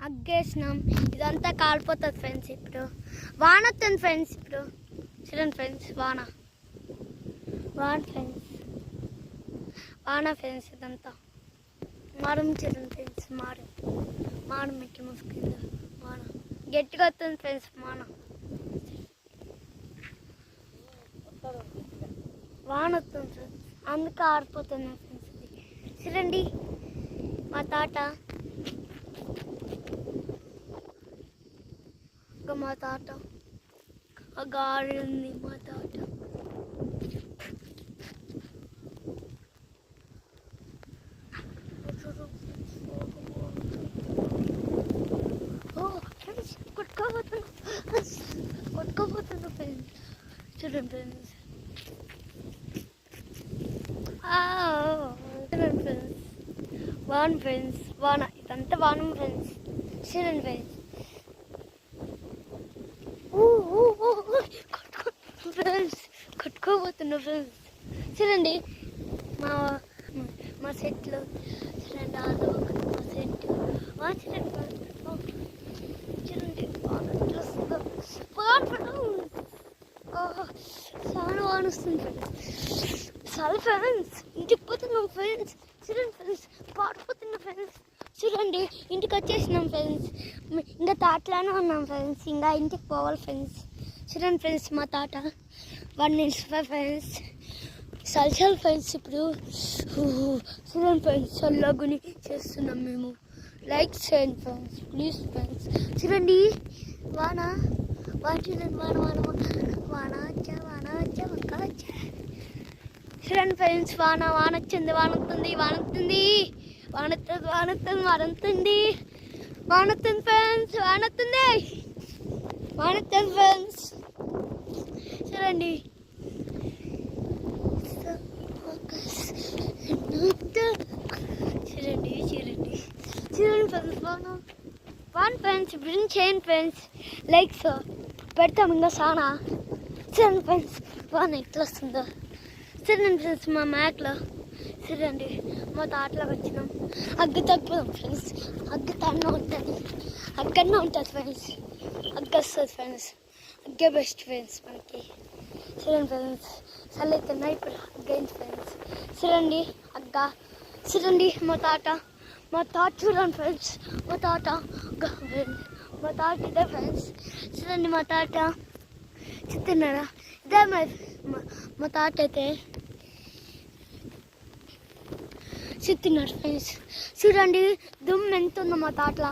అగ్గేసినాం. ఇదంతా కాలిపోతుంది ఫ్రెండ్స్. ఇప్పుడు వాన వస్తుంది ఫ్రెండ్స్. ఇప్పుడు చూడండి ఫ్రెండ్స్, వాన ఫ్రెండ్స్, వాన ఫ్రెండ్స్. ఇదంతా మారం చూడండి ఫ్రెండ్స్, మారం ఎక్కి ముసుకుంది. వాన గట్టిగా వస్తుంది ఫ్రెండ్స్. వాన వస్తుంది ఫ్రెండ్స్, అందుకే ఆరిపోతున్నాం ఫ్రెండ్స్. చూడండి మా తాట, ఆ గాడి ఉంది మా తాట. కొట్టుకోపోతున్నా ఫ్రెండ్స్. చూడండి ఫ్రెండ్స్, చూడండి ఫ్రెండ్స్, వాన ఫ్రెండ్స్, వాన. ఇదంతా వాన ఫ్రెండ్స్. చూడండి ఫ్రెండ్స్, ఫ్రెండ్స్ కొట్టుకోబోతున్నా ఫ్రెండ్స్. చూడండి మా సెట్లు. చూడండి అది మా సెట్. చూడండి చాలా వాన వస్తుంది ఫ్రెండ్స్. చాలా ఫ్రెండ్స్, ఇంటికి పోతున్నాం ఫ్రెండ్స్. చూడండి ఫ్రెండ్స్, పాడిపోతున్నాం ఫ్రెండ్స్. చూడండి ఇంటికి వచ్చేసినాం ఫ్రెండ్స్. ఇంకా తాటలోనే ఉన్నాం ఫ్రెండ్స్. ఇంకా ఇంటికి పోవాలి ఫ్రెండ్స్. చూడండి ఫ్రెండ్స్, మా తాట 1 ఫ్రెండ్స్. చల్ ఫ్రెండ్స్. ఇప్పుడు చూడండి ఫ్రెండ్స్, చల్లగుని చేస్తున్నాం మేము. లైక్ చేయండి ఫ్రెండ్స్, ప్లీజ్ ఫ్రెండ్స్. చూడండి వాన చూడండి, వాన వచ్చా. చూడండి ఫ్రెండ్స్, వాన వచ్చింది. వాన వస్తుంది ఫ్రెండ్స్. చూడండి ఫ్రెండ్స్, వాన ఫ్రెండ్స్. బ్రింగ్ చేయండి ఫ్రెండ్స్, లైక్స్ పెడతాం ఇంకా చాలా. చూడండి ఫ్రెండ్స్, వాన ఎట్లా వస్తుందో. చూడండి ఫ్రెండ్స్, మా మ్యాక్లో. చూడండి మా తాటలోకి వచ్చినాం. అగ్గు తగ్గిపోదాం ఫ్రెండ్స్. అగ్గు అక్కడనే ఉంటుంది ఫ్రెండ్స్. అగ్గు వస్తుంది ఫ్రెండ్స్. అగ్గే బెస్ట్ ఫ్రెండ్స్ మనకి. చూడండి ఫ్రెండ్స్, చలి అవుతున్నాయి. ఇప్పుడు అగ్గైంది ఫ్రెండ్స్. చూడండి చూడండి మా తాట చూడండి ఫ్రెండ్స్. మా తాట ఇదే ఫ్రెండ్స్. చూడండి మా తాట చెప్తున్నారా, ఇదే మా తాట అయితే చెప్తున్నారు ఫ్రెండ్స్. చూడండి దుమ్ము ఎంత ఉందో మా తాటలో.